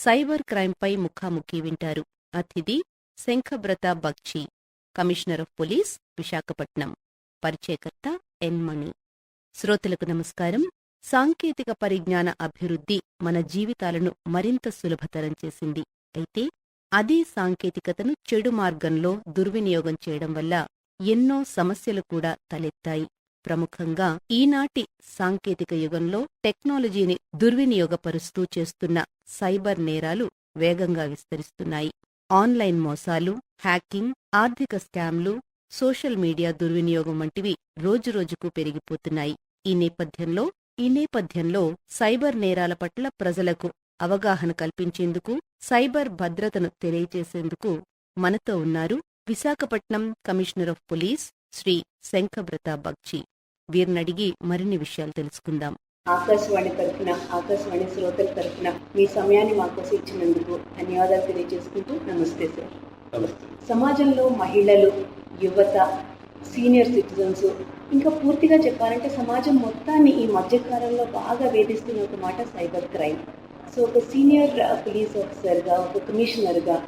Cyber క్రైంపై ముఖాముఖి వింటారు. అతిథి Shankhabrata Bagchi, commissioner of police, Visakhapatnam. పరిచయకర్త ఎన్ మణి. శ్రోతలకు నమస్కారం. సాంకేతిక పరిజ్ఞాన అభివృద్ధి మన జీవితాలను మరింత సులభతరం చేసింది. అయితే అదే సాంకేతికతను చెడు మార్గంలో దుర్వినియోగం చేయడం వల్ల ఎన్నో సమస్యలు కూడా తలెత్తాయి. ప్రముఖంగా ఈనాటి సాంకేతిక యుగంలో టెక్నాలజీని దుర్వినియోగపరుస్తూ చేస్తున్న సైబర్ నేరాలు వేగంగా విస్తరిస్తున్నాయి. ఆన్లైన్ మోసాలు, హ్యాకింగ్, ఆర్థిక స్కామ్లు, సోషల్ మీడియా దుర్వినియోగం వంటివి రోజురోజుకు పెరిగిపోతున్నాయి. ఈ నేపథ్యంలో సైబర్ నేరాల పట్ల ప్రజలకు అవగాహన కల్పించేందుకు, సైబర్ భద్రతను తెలియజేసేందుకు మనతో ఉన్నారు Visakhapatnam commissioner of police Shri Shankhabrata Bagchi. వీరినడిగి మరిన్ని విషయాలు తెలుసుకుందాం. ఆకాశవాణి తరఫున, ఆకాశవాణి శ్రోతల తరఫున మీ సమయాన్ని మాకోసం ఇచ్చినందుకు ధన్యవాదాలు తెలియజేసుకుంటూ నమస్తే సార్. నమస్తే. సమాజంలో మహిళలు, యువత, సీనియర్ సిటిజన్స్, ఇంకా పూర్తిగా చెప్పాలంటే సమాజం మొత్తాన్ని ఈ మధ్యకాలంలో బాగా వేధిస్తున్న ఒక మాట సైబర్ క్రైమ్. సో ఒక సీనియర్ పోలీస్ ఆఫీసర్గా, ఒక కమిషనర్గా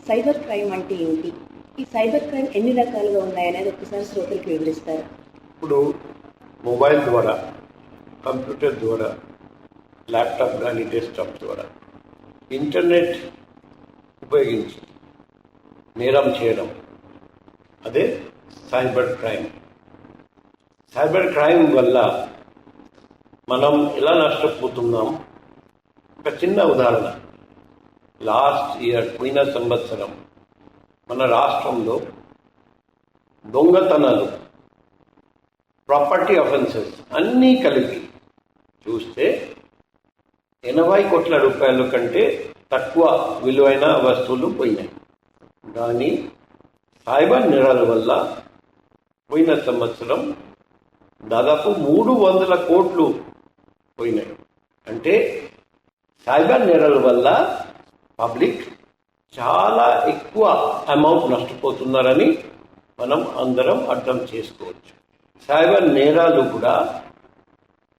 సైబర్ క్రైమ్ అంటే ఏంటి, ఈ సైబర్ క్రైమ్ ఎన్ని రకాలుగా ఉన్నాయనేది ఒకసారి శ్రోతలకు వివరిస్తారు. ఇప్పుడు మొబైల్ ద్వారా, కంప్యూటర్ ద్వారా, ల్యాప్టాప్ కానీ డెస్క్టాప్ ద్వారా ఇంటర్నెట్ ఉపయోగించి నేరం చేయడం, అదే సైబర్ క్రైమ్. సైబర్ క్రైమ్ వల్ల మనం ఎలా నష్టపోతున్నాం? ఒక చిన్న ఉదాహరణ. లాస్ట్ ఇయర్, పోయిన సంవత్సరం మన రాష్ట్రంలో దొంగతనాలు, ప్రాపర్టీ అఫెన్సెస్ అన్నీ కలిపి చూస్తే 80 కోట్ల రూపాయల కంటే తక్కువ విలువైన వస్తువులు పోయినాయి. కానీ సైబర్ నేరాల వల్ల పోయిన సంవత్సరం దాదాపు 300 కోట్లు పోయినాయి. అంటే సైబర్ నేరాల వల్ల పబ్లిక్ చాలా ఎక్కువ అమౌంట్ నష్టపోతున్నారని మనం అందరం అర్థం చేసుకోవచ్చు. సైబర్ నేరాలు కూడా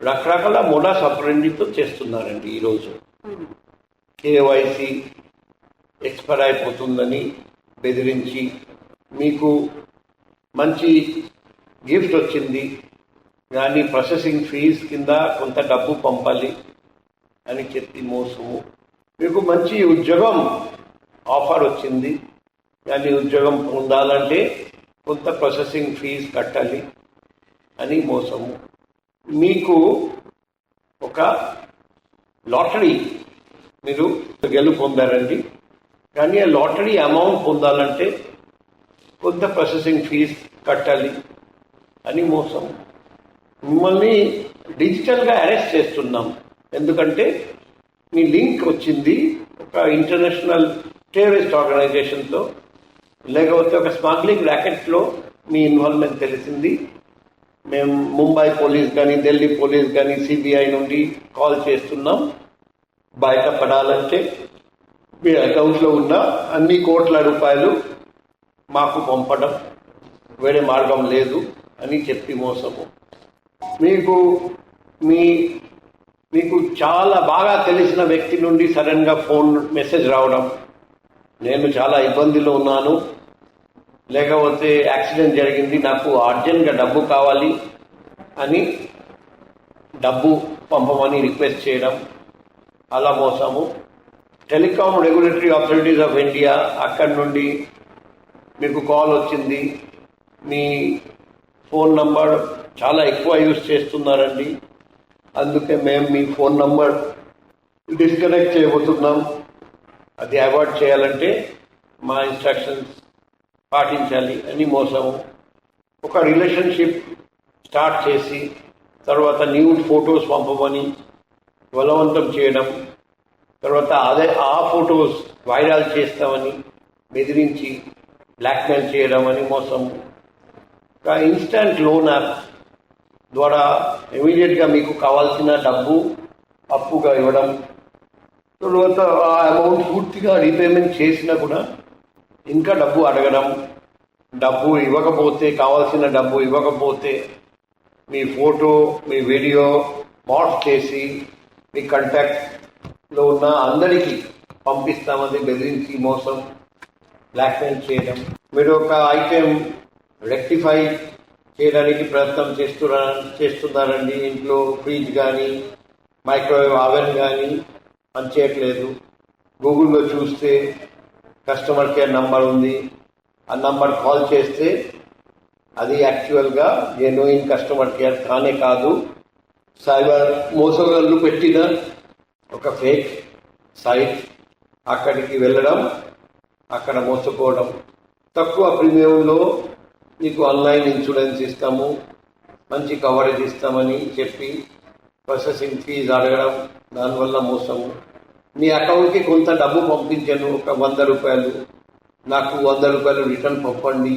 రకరకాల మోడాస్ ఆపరెండితో చేస్తున్నారండి. ఈరోజు కేవైసీ ఎక్స్పైర్ అయిపోతుందని బెదిరించి, మీకు మంచి గిఫ్ట్ వచ్చింది కానీ ప్రాసెసింగ్ ఫీజ్ కింద కొంత డబ్బు పంపాలి అని చెప్పి మోసము, మీకు మంచి ఉద్యోగం ఆఫర్ వచ్చింది కానీ ఉద్యోగం పొందాలంటే కొంత ప్రాసెసింగ్ ఫీజ్ కట్టాలి అని మోసము, మీకు ఒక లాటరీ మీరు గెలుపొందారండి కానీ ఆ లాటరీ అమౌంట్ పొందాలంటే కొంత ప్రాసెసింగ్ ఫీజ్ కట్టాలి అని మోసం. మిమ్మల్ని డిజిటల్గా అరెస్ట్ చేస్తున్నాం ఎందుకంటే మీ లింక్ వచ్చింది ఒక ఇంటర్నేషనల్ టెర్రరిస్ట్ ఆర్గనైజేషన్తో, లేకపోతే ఒక స్మగ్లింగ్ ర్యాకెట్లో మీ ఇన్వాల్వ్మెంట్ తెలిసింది. మేము ముంబై పోలీస్ కానీ, ఢిల్లీ పోలీస్ కానీ, సిబిఐ నుండి కాల్ చేస్తున్నాం. బయటపడాలంటే మీ అకౌంట్లో ఉన్న అన్ని కోట్ల రూపాయలు మాకు పంపడం, వేరే మార్గం లేదు అని చెప్పి మోసము. మీకు చాలా బాగా తెలిసిన వ్యక్తి నుండి సడన్గా ఫోన్ మెసేజ్ రావడం, నేను చాలా ఇబ్బందిలో ఉన్నాను, లేకపోతే యాక్సిడెంట్ జరిగింది, నాకు అర్జెంట్గా డబ్బు కావాలి అని డబ్బు పంపమని రిక్వెస్ట్ చేయడం, అలా మోసము. Telecom regulatory authorities of India అక్కడి నుండి మీకు కాల్ వచ్చింది, మీ ఫోన్ నంబర్ చాలా ఎక్కువ యూజ్ చేస్తున్నారండి, అందుకే మేము మీ ఫోన్ నంబర్ డిస్కనెక్ట్ చేయబోతున్నాం, అది అవాయిడ్ చేయాలంటే మా ఇన్స్ట్రక్షన్స్ పాటించాలి అని మోసము. ఒక రిలేషన్షిప్ స్టార్ట్ చేసి తర్వాత న్యూడ్ ఫొటోస్ పంపమని బలవంతం చేయడం, తర్వాత ఆ ఫొటోస్ వైరల్ చేస్తామని బెదిరించి బ్లాక్మెయిల్ చేయడం అని మోసము. ఒక ఇన్స్టంట్ లోన్ యాప్ ద్వారా ఇమీడియట్గా మీకు కావాల్సిన డబ్బు అప్పుగా ఇవ్వడం, తర్వాత ఆ అమౌంట్ పూర్తిగా రీపేమెంట్ చేసినా కూడా ఇంకా డబ్బు అడగడం, డబ్బు ఇవ్వకపోతే, కావాల్సిన డబ్బు ఇవ్వకపోతే మీ ఫోటో, మీ వీడియో మార్ఫ్ చేసి మీ కాంటాక్ట్లో ఉన్న అందరికీ పంపిస్తామని బెదిరించి మోసం, బ్లాక్మెయిల్ చేయడం. మీరు ఒక ఐటెం రెక్టిఫై చేయడానికి ప్రయత్నం చేస్తున్నారండి, ఇంట్లో ఫ్రిడ్జ్ కానీ మైక్రోవేవ్ అవెన్ కానీ పనిచేయట్లేదు. గూగుల్లో చూస్తే కస్టమర్ కేర్ నంబర్ ఉంది, ఆ నంబర్ కాల్ చేస్తే అది యాక్చువల్గా జెన్యూన్ కస్టమర్ కేర్ కానే కాదు, సైబర్ మోసగాళ్ళు పెట్టిన ఒక ఫేక్ సైట్. అక్కడికి వెళ్ళడం, అక్కడ మోసపోవడం. తక్కువ ప్రీమియంలో నీకు ఆన్లైన్ ఇన్సూరెన్స్ ఇస్తాము, మంచి కవరేజ్ ఇస్తామని చెప్పి ప్రాసెసింగ్ ఫీజు అడగడం, దానివల్ల మోసము. మీ అకౌంట్కి కొంత డబ్బు పంపించాను, ఒక 100 రూపాయలు, నాకు 100 రూపాయలు రిటర్న్ పంపండి.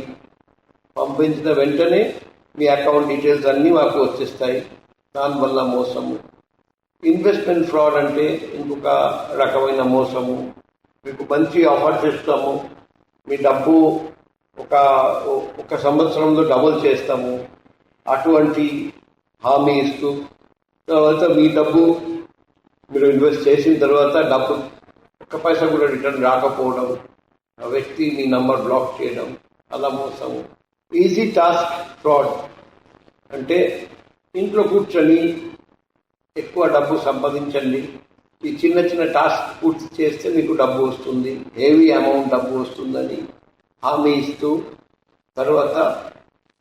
పంపించిన వెంటనే మీ అకౌంట్ డీటెయిల్స్ అన్నీ మాకు వచ్చేస్తాయి, దానివల్ల మోసము. ఇన్వెస్ట్మెంట్ ఫ్రాడ్ అంటే ఇంకొక రకమైన మోసము. మీకు మంచి ఆఫర్స్ ఇస్తాము, మీ డబ్బు ఒక సంవత్సరంలో డబుల్ చేస్తాము, అటువంటి హామీ ఇస్తూ తర్వాత మీ డబ్బు మీరు ఇన్వెస్ట్ చేసిన తర్వాత డబ్బు ఒక్క పైసా కూడా రిటర్న్ రాకపోవడం, ఆ వ్యక్తి మీ నంబర్ బ్లాక్ చేయడం, అలా మోసము. ఈజీ టాస్క్ ఫ్రాడ్ అంటే ఇంట్లో కూర్చొని ఎక్కువ డబ్బు సంపాదించండి, ఈ చిన్న చిన్న టాస్క్ పూర్తి చేస్తే మీకు డబ్బు వస్తుంది, హెవీ అమౌంట్ డబ్బు వస్తుందని హామీ ఇస్తూ తర్వాత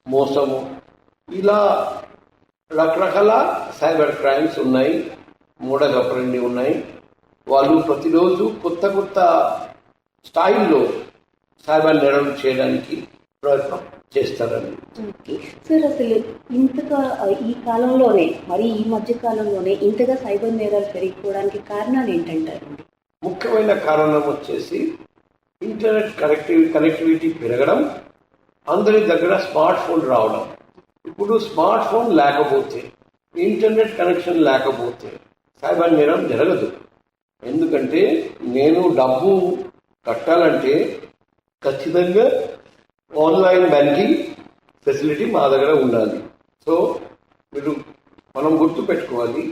మోసము. ఇలా రకరకాల సైబర్ క్రైమ్స్ ఉన్నాయి, మూఢగపరండి ఉన్నాయి. వాళ్ళు ప్రతిరోజు కొత్త కొత్త స్థాయిల్లో సైబర్ నేరాలు చేయడానికి ప్రయత్నం చేస్తారండి. ఓకే సార్, అసలు ఇంతగా ఈ కాలంలోనే, మరి ఈ మధ్య కాలంలోనే ఇంతగా సైబర్ నేరాలు పెరిగిపోవడానికి కారణాలు ఏంటంటారండి? ముఖ్యమైన కారణం వచ్చేసి ఇంటర్నెట్ కనెక్టివిటీ పెరగడం, అందరి దగ్గర స్మార్ట్ ఫోన్ రావడం. ఇప్పుడు స్మార్ట్ ఫోన్ లేకపోతే, ఇంటర్నెట్ కనెక్షన్ లేకపోతే సైబర్ నేరం జరగదు. ఎందుకంటే నేను డబ్బు కట్టాలంటే ఖచ్చితంగా ఆన్లైన్ బ్యాంకింగ్ ఫెసిలిటీ మా దగ్గర ఉండాలి. సో మనం గుర్తుపెట్టుకోవాలి,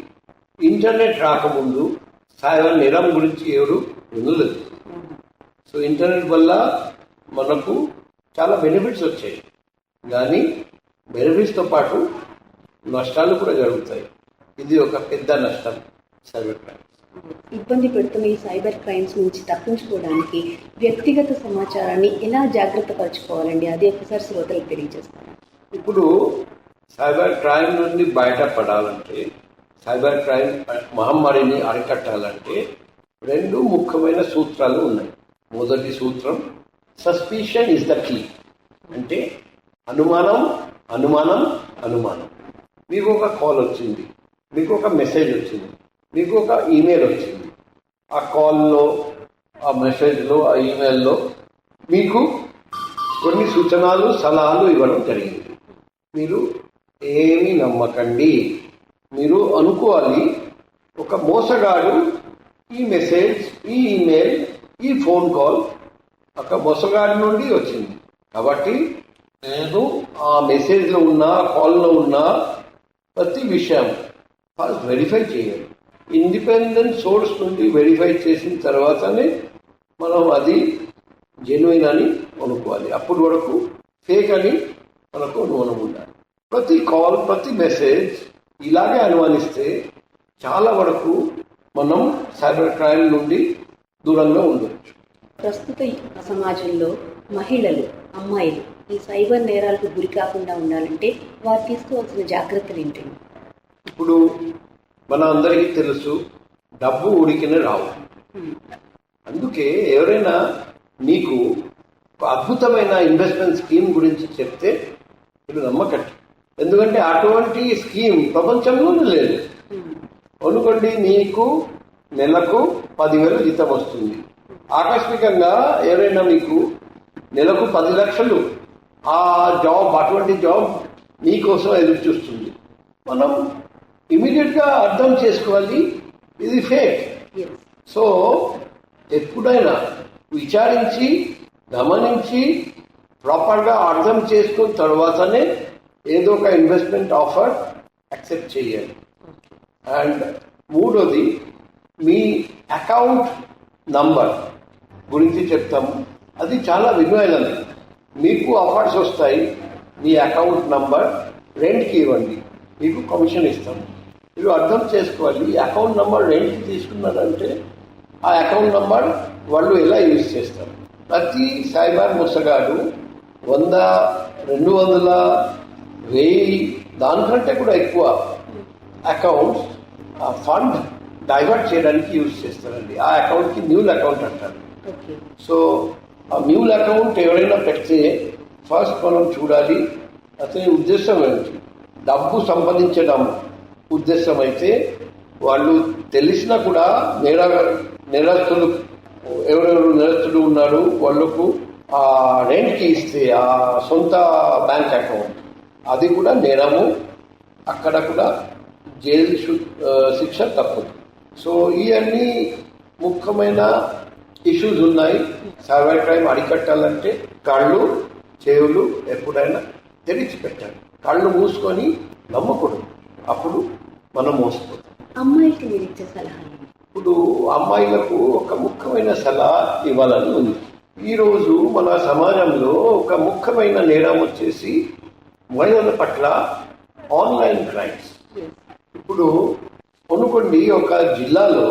ఇంటర్నెట్ రాకముందు సైబర్ నేరం గురించి ఎవరు వినలేదు. సో ఇంటర్నెట్ వల్ల మనకు చాలా బెనిఫిట్స్ వచ్చాయి, కానీ బెనిఫిట్స్తో పాటు నష్టాలు కూడా జరుగుతాయి. ఇది ఒక పెద్ద నష్టం సైబర్ క్రైమ్. ఇబ్బంది పెడుతున్న ఈ సైబర్ క్రైమ్స్ నుంచి తప్పించుకోవడానికి వ్యక్తిగత సమాచారాన్ని ఎలా జాగ్రత్త పరచుకోవాలండి? అది ఒకసారి శ్రోతలకు తెలియజేస్తాను. ఇప్పుడు సైబర్ క్రైమ్ నుండి బయటపడాలంటే, సైబర్ క్రైమ్ మహమ్మారిని అరికట్టాలంటే 2 ముఖ్యమైన సూత్రాలు ఉన్నాయి. మొదటి సూత్రం సస్పిషన్ ఇస్ ద కీ. అంటే అనుమానం అనుమానం అనుమానం. మీకు ఒక కాల్ వచ్చింది, మీకు ఒక మెసేజ్ వచ్చింది, మీకు ఒక ఈమెయిల్ వచ్చింది. ఆ కాల్లో, ఆ మెసేజ్లో, ఆ ఈమెయిల్లో మీకు కొన్ని సూచనలు సలహాలు ఇవ్వడం జరిగింది. మీరు ఏమీ నమ్మకండి. మీరు అనుకోవాలి ఒక మోసగాడు ఈ మెసేజ్, ఈ ఈమెయిల్, ఈ ఫోన్ కాల్ ఒక మోసగాడి నుండి వచ్చింది కాబట్టి నేను ఆ మెసేజ్లో ఉన్న, కాల్లో ఉన్న ప్రతి విషయం ఫస్ట్ వెరిఫై చేయాలి. ఇండిపెండెంట్ సోర్స్ నుండి వెరిఫై చేసిన తర్వాతనే మనం అది జెన్యూన్ అని అనుకోవాలి. అప్పటి వరకు ఫేక్ అని మనకు అనుమానం ఉండాలి. ప్రతి కాల్, ప్రతి మెసేజ్ ఇలాగే అనుమానిస్తే చాలా వరకు మనం సైబర్ క్రైమ్ నుండి దూరంగా ఉండవచ్చు. ప్రస్తుత సమాజంలో మహిళలు, అమ్మాయిలు ఈ సైబర్ నేరాలకు గురి కాకుండా ఉండాలంటే వారు తీసుకోవాల్సిన జాగ్రత్తలు ఏంటండి? ఇప్పుడు మన అందరికీ తెలుసు, డబ్బు ఊరికనే రావు. అందుకే ఎవరైనా మీకు ఒక అద్భుతమైన ఇన్వెస్ట్మెంట్ స్కీమ్ గురించి చెప్తే మీరు నమ్మకండి. ఎందుకంటే అటువంటి స్కీమ్ ప్రపంచంలోనే లేదు. అనుకోండి, మీకు నెలకు 10,000 జీతం వస్తుంది. ఆకస్మికంగా ఎవరైనా మీకు నెలకు 10 లక్షలు, ఆ జాబ్, అటువంటి జాబ్ మీకోసం ఎదురు చూస్తుంది. మనం ఇమీడియట్గా అర్థం చేసుకోవాలి ఇది ఫేక్. సో ఎప్పుడైనా విచారించి, గమనించి, ప్రాపర్గా అర్థం చేసుకున్న తర్వాతనే ఏదో ఒక ఇన్వెస్ట్మెంట్ ఆఫర్ యాక్సెప్ట్ చేయాలి. అండ్ మూడోది, మీ అకౌంట్ నంబర్ గురించి చెప్తాము. అది చాలా విలువైనది. మీకు ఆఫర్స్ వస్తాయి. మీ అకౌంట్ నంబర్ రెంట్కి ఇవ్వండి, మీకు కమిషన్ ఇస్తాము. మీరు అర్థం చేసుకోవాలి, ఈ అకౌంట్ నంబర్ రెంట్కి తీసుకున్నారంటే ఆ అకౌంట్ నంబర్ వాళ్ళు ఎలా యూజ్ చేస్తారు. ప్రతి సైబర్ మోసగాడు 100, 200, 1000 దానికంటే కూడా ఎక్కువ అకౌంట్స్ ఆ ఫండ్ డైవర్ట్ చేయడానికి యూజ్ చేస్తారండి. ఆ అకౌంట్కి న్యూల్ అకౌంట్ అంటారు. సో ఆ న్యూల్ అకౌంట్ ఎవరైనా పెడితే ఫస్ట్ మనం చూడాలి అతని ఉద్దేశం ఏమిటి. డబ్బు సంపాదించడం ఉద్దేశం అయితే వాళ్ళు తెలిసినా కూడా నేరస్తులు ఎవరెవరు నేరస్తులు ఉన్నారు వాళ్ళకు ఆ రెంట్కి ఇస్తే ఆ సొంత బ్యాంక్ అకౌంట్ అది కూడా నేరము, అక్కడ కూడా జైలు శిక్ష తప్పదు. సో ఇవన్నీ ముఖ్యమైన ఇష్యూస్ ఉన్నాయి. సైబర్ క్రైమ్ అరికట్టాలంటే కళ్ళు చెవులు ఎప్పుడైనా తెరిచి పెట్టాలి. కళ్ళు మూసుకొని నమ్మకూడదు, అప్పుడు మనం మోసపోతాం. అమ్మాయికి మీరు ఇచ్చే సలహా? ఇప్పుడు అమ్మాయిలకు ఒక ముఖ్యమైన సలహా ఇవ్వాలని ఉంది. ఈరోజు మన సమాజంలో ఒక ముఖ్యమైన నేరం వచ్చేసి మహిళల పట్ల ఆన్లైన్ క్రైమ్స్. ఇప్పుడు అనుకోండి, ఒక జిల్లాలో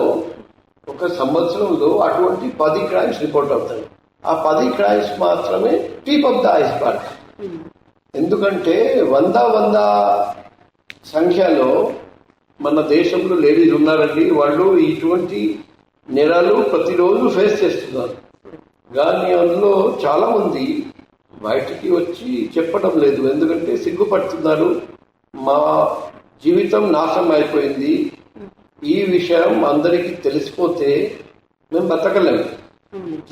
ఒక సంవత్సరంలో అటువంటి 10 క్రైమ్స్ రిపోర్ట్ అవుతాయి. ఆ 10 క్రైమ్స్ మాత్రమే టిప్ ఆఫ్ ద ఐస్బర్గ్. ఎందుకంటే 100 సంఖ్యలో మన దేశంలో లేడీస్ ఉన్నారండి, వాళ్ళు ఇటువంటి నేరాలు ప్రతిరోజు ఫేస్ చేస్తున్నారు. కానీ అందులో చాలా మంది బయటికి వచ్చి చెప్పడం లేదు, ఎందుకంటే సిగ్గుపడుతున్నారు. మా జీవితం నాశనం అయిపోయింది, ఈ విషయం అందరికీ తెలిసిపోతే మేము బతకలేము,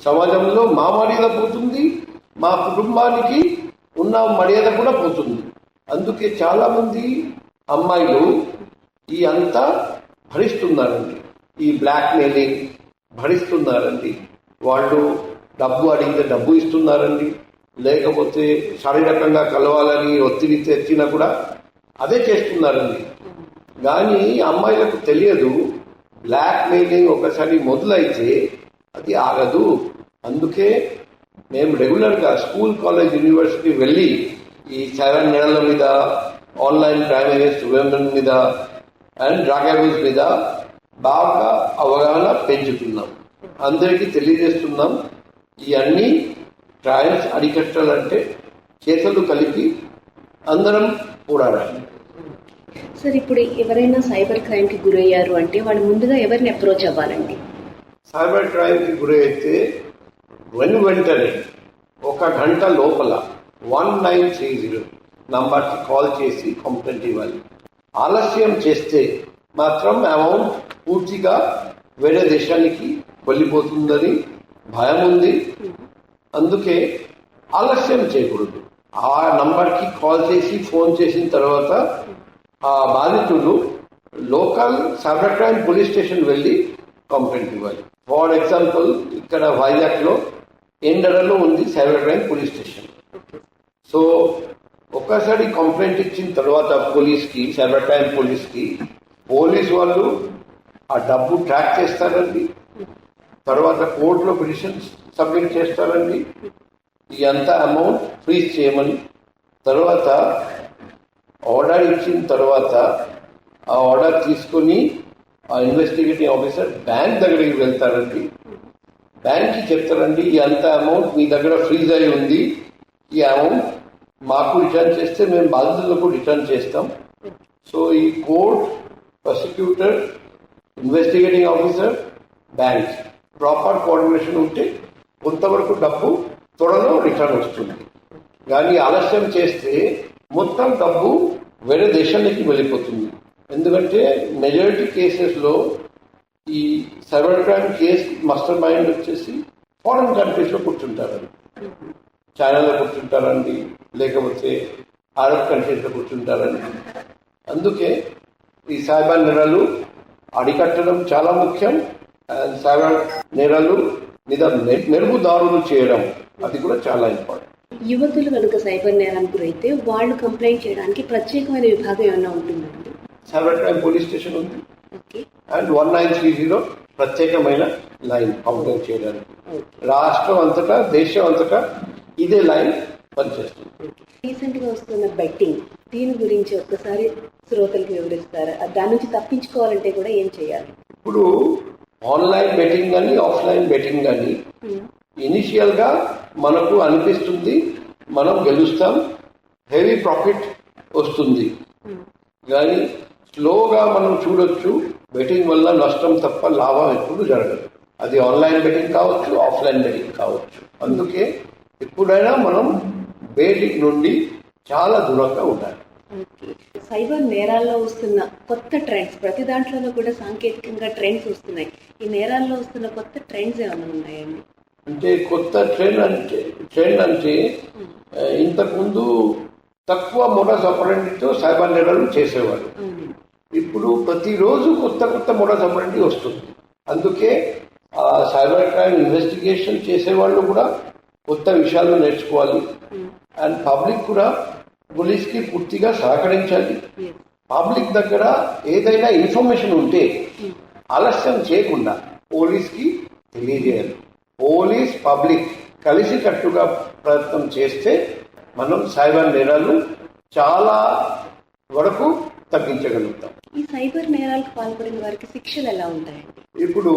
సమాజంలో మా మర్యాద పోతుంది, మా కుటుంబానికి ఉన్న మర్యాద కూడా పోతుంది. అందుకే చాలా మంది అమ్మాయిలు ఈ అంతా భరిస్తున్నారండి, ఈ బ్లాక్ మెయిలింగ్ భరిస్తున్నారండి. వాళ్ళు డబ్బు అడిగితే డబ్బు ఇస్తున్నారండి, లేకపోతే శారీరకంగా కలవాలని ఒత్తిడి తెచ్చినా కూడా అదే చేస్తున్నారండి. కానీ అమ్మాయిలకు తెలియదు, బ్లాక్ మెయిలింగ్ ఒకసారి మొదలైతే అది ఆగదు. అందుకే మేము రెగ్యులర్గా స్కూల్, కాలేజ్, యూనివర్సిటీ వెళ్ళి ఈ సైబర్ నేరాల మీద, ఆన్లైన్ క్రైమ్ అగేన్స్ట్ విమెన్ మీద అండ్ డ్రగ్ అబ్యూస్ మీద బాగా అవగాహన పెంచుతున్నాం, అందరికీ తెలియజేస్తున్నాం. ఈ అన్ని క్రైమ్స్ అరికట్టాలంటే చేతులు కలిపి అందరం పోరాడాలి. సార్, ఇప్పుడు ఎవరైనా సైబర్ క్రైమ్కి గురయ్యారు అంటే వాళ్ళు ముందుగా ఎవరిని అప్రోచ్ అవ్వాలండి? సైబర్ క్రైమ్కి గురి అయితే వెంటనే 1 గంట లోపల 1930 నంబర్కి కాల్ చేసి కంప్లైంట్ ఇవ్వాలి. ఆలస్యం చేస్తే మాత్రం అమౌంట్ పూర్తిగా వేరే దేశానికి వెళ్ళిపోతుందని భయం ఉంది. అందుకే ఆలస్యం చేయకూడదు. ఆ నంబర్కి కాల్ చేసి ఫోన్ చేసిన తర్వాత ఆ బాధితులు local cyber crime police station వెళ్ళి కంప్లైంట్ ఇవ్వాలి. ఫర్ ఎగ్జాంపుల్, ఇక్కడ వైజాగ్లో ఎండరలో ఉంది cyber crime police station. So ఒక్కసారి కంప్లైంట్ ఇచ్చిన తర్వాత పోలీస్కి, సైబర్ క్రైమ్ పోలీస్కి, పోలీస్ వాళ్ళు ఆ డబ్బు ట్రాక్ చేస్తారండి. తర్వాత కోర్టులో పిటిషన్స్ సబ్మిట్ చేస్తారండి, ఈ అంతా అమౌంట్ ఫ్రీజ్ చేయమని. తర్వాత ఆర్డర్ ఇచ్చిన తర్వాత ఆ ఆర్డర్ తీసుకొని ఆ ఇన్వెస్టిగేటింగ్ ఆఫీసర్ బ్యాంక్ దగ్గరికి వెళ్తారండి. బ్యాంక్కి చెప్తారండి, ఈ అంత అమౌంట్ మీ దగ్గర ఫ్రీజ్ అయి ఉంది, ఈ అమౌంట్ మాకు రిటర్న్ చేస్తే మేము బాధితులకు రిటర్న్ చేస్తాం. సో ఈ court, prosecutor, investigating officer, bank proper coordination ఉంటే కొంతవరకు డబ్బు త్వరలో రిటర్న్ వస్తుంది. కానీ ఆలస్యం చేస్తే మొత్తం డబ్బు వేరే దేశానికి వెళ్ళిపోతుంది. ఎందుకంటే మెజారిటీ కేసెస్లో ఈ cyber crime case master mind వచ్చేసి ఫారెన్ కంట్రీస్లో కూర్చుంటారండి, చైనాలో కూర్చుంటారండి, లేకపోతే అరబ్ కంట్రీస్లో కూర్చుంటారండి. అందుకే ఈ సైబర్ నేరాలు అరికట్టడం చాలా ముఖ్యం. సైబర్ నేరాలు మీద మెరుగుదారులు చేయడం అది కూడా చాలా ఇంపార్టెంట్. యువతులు కనుక సైబర్ నేరానికి గురైతే వాళ్ళు కంప్లైంట్ చేయడానికి ప్రత్యేకమైన విభాగం ఏమైనా ఉంటుందండి? సైబర్ క్రైమ్ పోలీస్ స్టేషన్ ఉంది, ఓకే. అండ్ 1930 ప్రత్యేకమైన లైన్ కౌంటింగ్ చేయడానికి. రాష్ట్రం అంతటా, దేశం అంతటా ఇదే లైన్ పనిచేస్తుంది. రీసెంట్ గా వస్తున్న బెట్టింగ్, దీని గురించి ఒక్కసారి శ్రోతలకు వివరిస్తారా? దాని నుంచి తప్పించుకోవాలంటే కూడా ఏం చేయాలి? ఇప్పుడు ఆన్లైన్ బెట్టింగ్ కానీ ఆఫ్లైన్ బెట్టింగ్ కానీ ఇనిషియల్ గా మనకు అనిపిస్తుంది మనం గెలుస్తాం, హెవీ ప్రాఫిట్ వస్తుంది. కానీ స్లోగా మనం చూడొచ్చు బెట్టింగ్ వల్ల నష్టం తప్ప లాభం ఎప్పుడు జరగదు. అది ఆన్లైన్ బెట్టింగ్ కావచ్చు, ఆఫ్లైన్ బెట్టింగ్ కావచ్చు. అందుకే ఎప్పుడైనా మనం బెట్టింగ్ నుండి చాలా దూరంగా ఉండాలి. సైబర్ నేరాల్లో వస్తున్న కొత్త ట్రెండ్స్, ప్రతి దాంట్లోనూ కూడా సాంకేతికంగా ట్రెండ్స్ వస్తున్నాయి. ఈ నేరాల్లో వస్తున్న కొత్త ట్రెండ్స్ ఏమైనా ఉన్నాయండి? అంటే కొత్త ట్రెండ్ అంటే ఇంతకుముందు తక్కువ మోడస్ ఆపరెండితో సైబర్ నేరాలు చేసేవారు. ఇప్పుడు ప్రతిరోజు కొత్త మోడస్ ఆపరెండి వస్తుంది. అందుకే ఆ సైబర్ క్రైమ్ ఇన్వెస్టిగేషన్ చేసేవాళ్ళు కూడా కొత్త విషయాలు నేర్చుకోవాలి. అండ్ పబ్లిక్ కూడా పోలీస్ కి పూర్తిగా సహకరించాలి. పబ్లిక్ దగ్గర ఏదైనా ఇన్ఫర్మేషన్ ఉంటే ఆలస్యం చేయకుండా పోలీస్ కి తెలియజేయాలి. పోలీస్ పబ్లిక్ కలిసి కట్టుగా ప్రయత్నం చేస్తే మనం సైబర్ నేరాలు చాలా వరకు తగ్గించగలుగుతాం. ఈ సైబర్ నేరాలకు పాల్పడిన వారికి శిక్షలు ఎలా ఉంటాయండి? ఇప్పుడు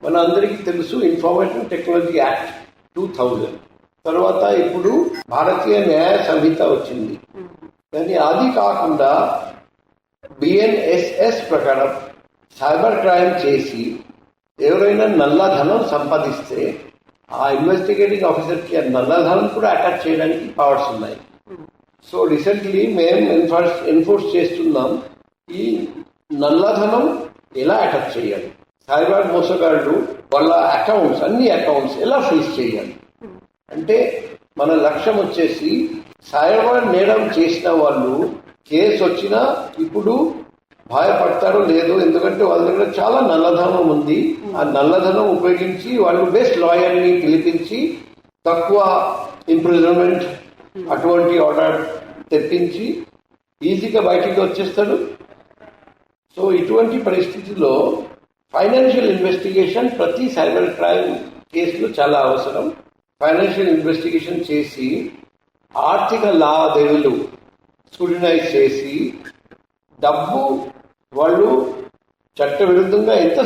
మన అందరికీ తెలుసు ఇన్ఫర్మేషన్ టెక్నాలజీ యాక్ట్ 2000 తర్వాత ఇప్పుడు భారతీయ న్యాయ సంహిత వచ్చింది. కానీ అది కాకుండా BNSS ప్రకారం సైబర్ క్రైమ్ చేసి ఎవరైనా నల్లధనం సంపాదిస్తే ఆ ఇన్వెస్టిగేటింగ్ ఆఫీసర్కి ఆ నల్లధనం కూడా అటాచ్ చేయడానికి పవర్స్ ఉన్నాయి. సో రీసెంట్లీ మేము ఎన్ఫోర్స్ చేస్తున్నాం ఈ నల్లధనం ఎలా అటాచ్ చేయాలి, సైబర్ మోసగాళ్ళు వాళ్ళ అన్ని అకౌంట్స్ ఎలా ఫ్రీజ్ చేయాలి. అంటే మన లక్ష్యం వచ్చేసి సైబర్ నేరం చేసిన వాళ్ళు కేసు వచ్చినా ఇప్పుడు భయపడతారో లేదో, ఎందుకంటే వాళ్ళ దగ్గర చాలా నల్లధనం ఉంది. ఆ నల్లధనం ఉపయోగించి వాళ్ళు బెస్ట్ లాయర్ని పిలిపించి తక్కువ ఇంప్రిజన్మెంట్ అటువంటి ఆర్డర్ తెప్పించి ఈజీగా బయటికి వచ్చేస్తారు. సో ఇటువంటి పరిస్థితిలో ఫైనాన్షియల్ ఇన్వెస్టిగేషన్ ప్రతి సైబర్ క్రైమ్ కేసులో చాలా అవసరం. ఫైనాన్షియల్ ఇన్వెస్టిగేషన్ చేసి ఆర్థిక లావాదేవీలు స్క్రూటినైజ్ చేసి డబ్బు వాళ్ళు చట్ట విరుద్ధంగా ఎంత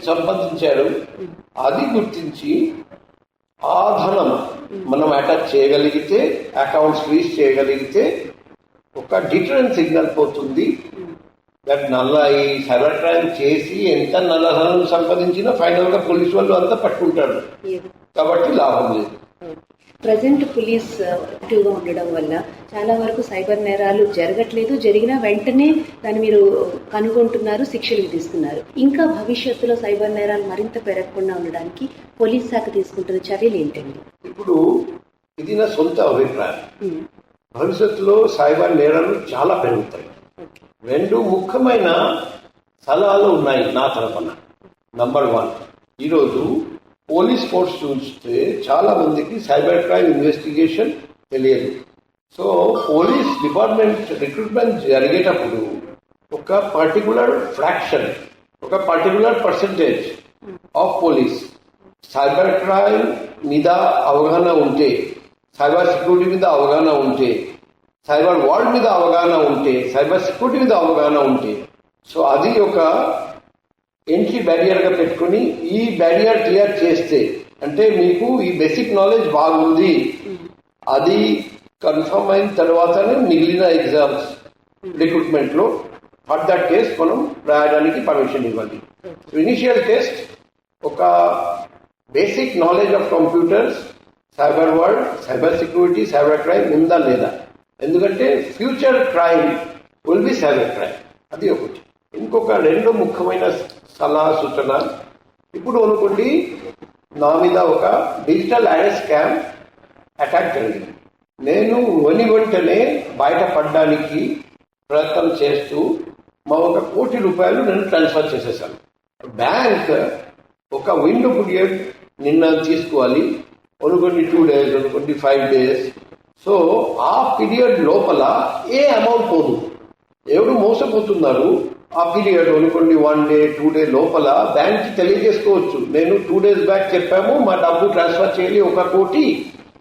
సంపాదించారు అది గుర్తించి ఆ ధనం మనం అటాచ్ చేయగలిగితే, అకౌంట్స్ ఫ్రీజ్ చేయగలిగితే ఒక డిటరెంట్ సిగ్నల్ పోతుంది. ఈ సైబర్ క్రైమ్ చేసి ఎంత నల్లధనం సంపాదించినా ఫైనల్ గా పోలీసు వాళ్ళు అంతా పట్టుకుంటారు. కాబట్టి లాభం లేదు. ప్రజెంట్ పోలీస్ యాక్టివ్గా ఉండడం వల్ల చాలా వరకు సైబర్ నేరాలు జరగట్లేదు. జరిగినా వెంటనే దాన్ని మీరు కనుగొంటున్నారు, శిక్షలు విధిస్తున్నారు. ఇంకా భవిష్యత్తులో సైబర్ నేరాలు మరింత పెరగకుండా ఉండడానికి పోలీస్ శాఖ తీసుకుంటున్న చర్యలు ఏంటండి? ఇప్పుడు ఇది నా సొంత అభిప్రాయం. భవిష్యత్తులో సైబర్ నేరాలు చాలా పెరుగుతాయి. 2 ముఖ్యమైన సలహాలు ఉన్నాయి నా తరఫున. నంబర్ 1, ఈరోజు పోలీస్ ఫోర్స్ చూస్తే చాలా మందికి సైబర్ క్రైమ్ ఇన్వెస్టిగేషన్ తెలియదు. సో పోలీస్ డిపార్ట్మెంట్ రిక్రూట్మెంట్ జరిగేటప్పుడు ఒక పర్టికులర్ ఫ్రాక్షన్, ఒక particular percentage of police cyber crime మీద అవగాహన ఉంటే, సైబర్ సెక్యూరిటీ మీద అవగాహన ఉంటే, సైబర్ వరల్డ్ మీద అవగాహన ఉంటే, సైబర్ సెక్యూరిటీ మీద అవగాహన ఉంటే, సో అది ఒక ఎంట్రీ బ్యారియర్ గా పెట్టుకుని ఈ బ్యారియర్ క్లియర్ చేస్తే, అంటే మీకు ఈ బేసిక్ నాలెడ్జ్ బాగుంది, అది కన్ఫర్మ్ అయిన తర్వాతనే మిగిలిన ఎగ్జామ్స్ రిక్రూట్మెంట్ లో ఫర్ దట్ టెస్ట్ మనం రాయడానికి పర్మిషన్ ఇవ్వాలి. ఇనిషియల్ టెస్ట్ ఒక basic knowledge of computers, cyber world, cyber security, cyber crime ఉందా లేదా, ఎందుకంటే future crime will be cyber crime. అది ఒకటి. ఇంకొక 2 ముఖ్యమైన సలహా సూచన. ఇప్పుడు అనుకోండి నా మీద ఒక డిజిటల్ అరెస్ట్ స్కామ్ అటాక్ జరిగింది. నేను వెంటనే బయటపడడానికి ప్రయత్నం చేస్తూ మా 1 కోటి రూపాయలు నేను ట్రాన్స్ఫర్ చేసేసాను. బ్యాంక్ ఒక విండో పీరియడ్ నిర్ణయం తీసుకోవాలి. అనుకోండి 2 days, అనుకోండి 5 days. సో ఆ పీరియడ్ లోపల ఏ అమౌంట్ పోదు, ఎవరు మోసపోతున్నారు ఆ పీరియడ్ అనుకోండి 1 డే 2 డే లోపల బ్యాంక్కి తెలియజేసుకోవచ్చు. నేను 2 days బ్యాక్ చెప్పాము మా డబ్బు ట్రాన్స్ఫర్ చేయాలి 1 కోటి,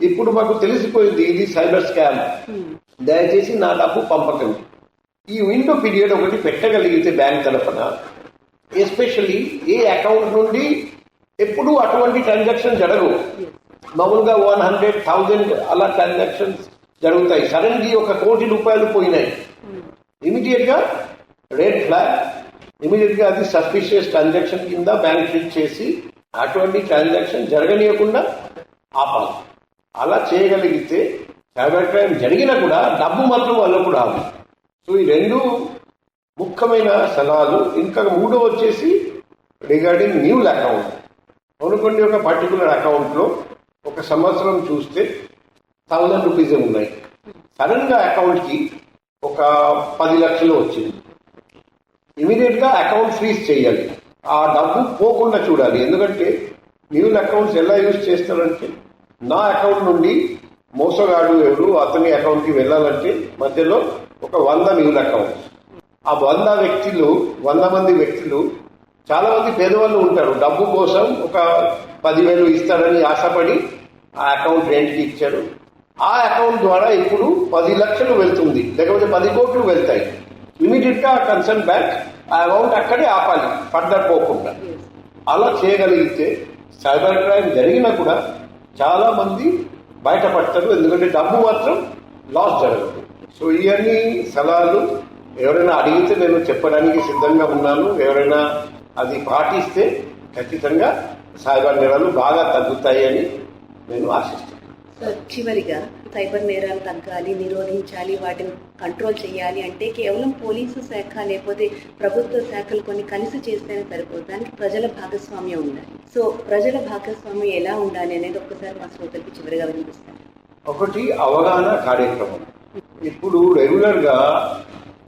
ఇప్పుడు మాకు తెలిసిపోయింది ఇది సైబర్ స్కామ్, దయచేసి నా డబ్బు పంపకండి. ఈ విండో పీరియడ్ ఒకటి పెట్టగలిగితే బ్యాంక్ తరఫున, ఎస్పెషల్లీ ఏ అకౌంట్ నుండి ఎప్పుడు అటువంటి ట్రాన్సాక్షన్ జరగవు. మామూలుగా 100,000 అలా ట్రాన్సాక్షన్స్ జరుగుతాయి. సడన్లీ 1 కోటి రూపాయలు పోయినాయి, ఇమీడియట్ గా రెడ్ ఫ్లాగ్, ఇమీడియట్ గా అది సస్పిషియస్ ట్రాన్సాక్షన్ కింద బ్యాంక్ ట్రీట్ చేసి అటువంటి ట్రాన్సాక్షన్ జరగనీయకుండా ఆపాలి. అలా చేయగలిగితే సైబర్ క్రైమ్ జరిగినా కూడా డబ్బు మాత్రం వాళ్ళకు రాదు. సో ఈ 2 ముఖ్యమైన సలహాలు. ఇంకా 3 వచ్చేసి రిగార్డింగ్ న్యూ అకౌంట్. అనుకోండి ఒక పర్టికులర్ అకౌంట్లో 1 సంవత్సరం చూస్తే 1000 రూపీస్ ఉన్నాయి, సడన్ గా అకౌంట్కి 10 లక్షలు వచ్చింది, ఇమీడియట్ గా అకౌంట్ ఫ్రీజ్ చేయాలి. ఆ డబ్బు పోకుండా చూడాలి. ఎందుకంటే న్యూ అకౌంట్స్ ఎలా యూజ్ చేస్తారంటే, నా అకౌంట్ నుండి మోసగాడు ఎవరు అతని అకౌంట్కి వెళ్ళాలంటే మధ్యలో 100 న్యూ అకౌంట్స్. ఆ 100 మంది వ్యక్తులు చాలా మంది పేదవాళ్ళు ఉంటారు. డబ్బు కోసం 10,000 ఇస్తాడని ఆశపడి ఆ అకౌంట్ రెంట్కి ఇచ్చారు. ఆ అకౌంట్ ద్వారా ఇప్పుడు 10 లక్షలు వెళ్తుంది, లేకపోతే 10 కోట్లు వెళ్తాయి. ఇమీడియట్ గా కన్సర్న్ బ్యాంక్ ఆ అమౌంట్ అక్కడే ఆపాలి, ఫర్దర్ పోకుండా. అలా చేయగలిగితే సైబర్ క్రైమ్ జరిగినా కూడా చాలా మంది బయటపడతారు. ఎందుకంటే డబ్బు మాత్రం లాస్ జరగదు. సో ఇవన్నీ సలహాలు ఎవరైనా అడిగితే నేను చెప్పడానికి సిద్ధంగా ఉన్నాను. ఎవరైనా అది పాటిస్తే ఖచ్చితంగా సైబర్ నేరాలు బాగా తగ్గుతాయి అని నేను ఆశిస్తున్నాను. సార్, చివరిగా సైబర్ నేరాలు తగ్గాలి, నిరోధించాలి, వాటిని కంట్రోల్ చేయాలి అంటే కేవలం పోలీసు శాఖ లేకపోతే ప్రభుత్వ శాఖలు కొన్ని కలిసి చేస్తేనే సరిపోదు, దానికి ప్రజల భాగస్వామ్యం ఉండాలి. సో ప్రజల భాగస్వామ్యం ఎలా ఉండాలి అనేది ఒక్కసారి మా శ్రోతలకు చివరిగా వినిపిస్తాను. ఒకటి అవగాహన కార్యక్రమం. ఇప్పుడు రెగ్యులర్ గా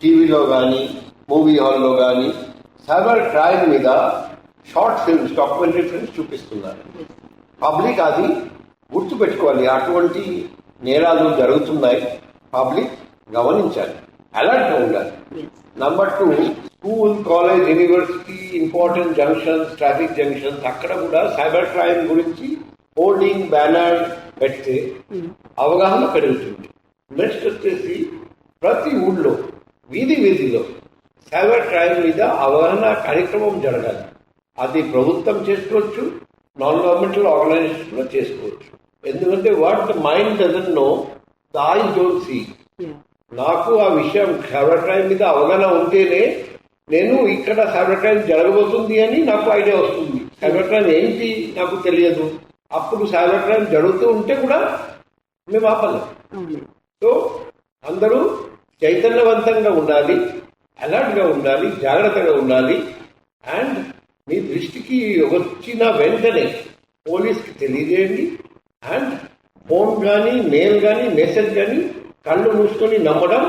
టీవీలో కానీ మూవీ హాల్లో కానీ సైబర్ క్రైమ్ మీద షార్ట్ ఫిల్మ్స్, డాక్యుమెంటరీ ఫిల్మ్స్ చూపిస్తున్నారు. పబ్లిక్ అది గుర్తుపెట్టుకోవాలి, అటువంటి నేరాలు జరుగుతున్నాయి, పబ్లిక్ గమనించాలి, అలర్ట్గా ఉండాలి. Number 2, school, college, university, important junctions, traffic junctions, అక్కడ కూడా సైబర్ క్రైమ్ గురించి హోర్డింగ్, బ్యానర్ పెడితే అవగాహన పెరుగుతుంది. నెక్స్ట్ వచ్చేసి ప్రతి ఊళ్ళో, వీధిలో సైబర్ క్రైమ్ మీద అవగాహన కార్యక్రమం జరగాలి. అది ప్రభుత్వం చేసుకోవచ్చు, నాన్ గవర్నమెంటల్ ఆర్గనైజేషన్ లో చేసుకోవచ్చు. ఎందుకంటే what the mind doesn't know, the eyes don't see. నాకు ఆ విషయం సైబర్ క్రైమ్ మీద అవగాహన ఉంటేనే నేను ఇక్కడ సైబర్ క్రైమ్ జరగబోతుంది అని నాకు ఐడియా వస్తుంది. సైబర్ క్రైమ్ ఏంటి నాకు తెలియదు. అప్పుడు సైబర్ క్రైమ్ జరుగుతూ ఉంటే కూడా మేము ఆపలేం. సో అందరూ చైతన్యవంతంగా ఉండాలి, అలర్ట్గా ఉండాలి, జాగ్రత్తగా ఉండాలి. అండ్ మీ దృష్టికి వచ్చిన వెంటనే పోలీస్కి తెలియజేయండి. అండ్ ఫోన్ కానీ, మెయిల్ కానీ, మెసేజ్ కానీ కళ్ళు మూసుకొని నమ్మడం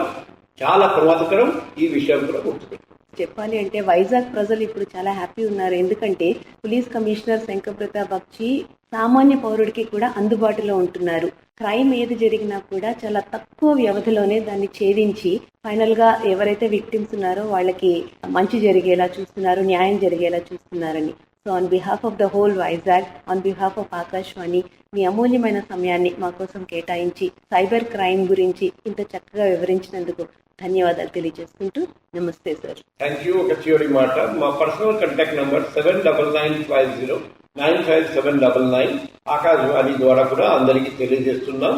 చాలా ప్రమాదకరం. ఈ విషయం కూడా గుర్తుపెట్టుకోండి. చెప్పాలి అంటే వైజాగ్ ప్రజలు ఇప్పుడు చాలా హ్యాపీ ఉన్నారు. ఎందుకంటే పోలీస్ కమిషనర్ శంఖప్రతాప్ బక్షి సామాన్య పౌరుడికి కూడా అందుబాటులో ఉంటున్నారు. క్రైమ్ ఏది జరిగినా కూడా చాలా తక్కువ వ్యవధిలోనే దాన్ని ఛేదించి ఫైనల్ గా ఎవరైతే విక్టిమ్స్ ఉన్నారో వాళ్ళకి మంచి జరిగేలా చూస్తున్నారు, న్యాయం జరిగేలా చూస్తున్నారని. So on behalf of the whole Vizag, on behalf of Akashvani, మీ అమూల్యమైన సమయాన్ని మా కోసం కేటాయించి సైబర్ క్రైమ్ గురించి ఇంత చక్కగా వివరించినందుకు ధన్యవాదాలు తెలియజేసుకుంటూ నమస్తే సార్. Thank you. ఒక చివరి మాట, మా పర్సనల్ కాంటాక్ట్ నంబర్ 7995095799. ఆకాశవాణి ద్వారా కూడా అందరికీ తెలియజేస్తున్నాం.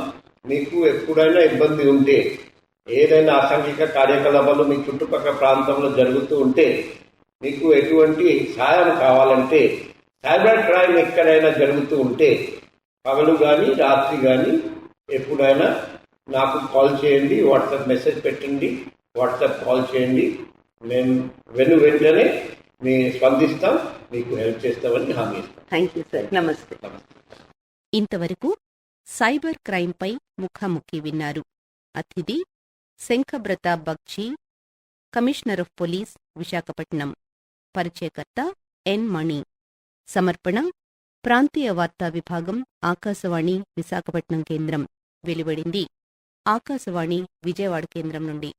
మీకు ఎప్పుడైనా ఇబ్బంది ఉంటే, ఏదైనా అసాంఘిక కార్యకలాపాలు మీ చుట్టుపక్కల ప్రాంతంలో జరుగుతూ ఉంటే, మీకు ఎటువంటి సహాయం కావాలంటే, సైబర్ క్రైమ్ ఎక్కడైనా జరుగుతూ ఉంటే పగలు కానీ రాత్రి కానీ ఎప్పుడైనా నాకు కాల్ చేయండి, వాట్సాప్ మెసేజ్ పెట్టండి, వాట్సాప్ కాల్ చేయండి. మేము వెంటనే మీ స్పందిస్తాం, మీకు హెల్ప్ చేస్తామని హామీ ఇస్తాం. Thank you sir. నమస్తే. ఇంతవరకు సైబర్ క్రైమ్పై ముఖాముఖి విన్నారు. అతిథి Shankhapratap Bakshi, commissioner of police, Visakhapatnam. పరిచయకర్త ఎన్ మణి. సమర్పణ ప్రాంతీయ వార్తా విభాగం, ఆకాశవాణి విశాఖపట్నం కేంద్రం. వెలువడింది ఆకాశవాణి విజయవాడ కేంద్రం నుండి.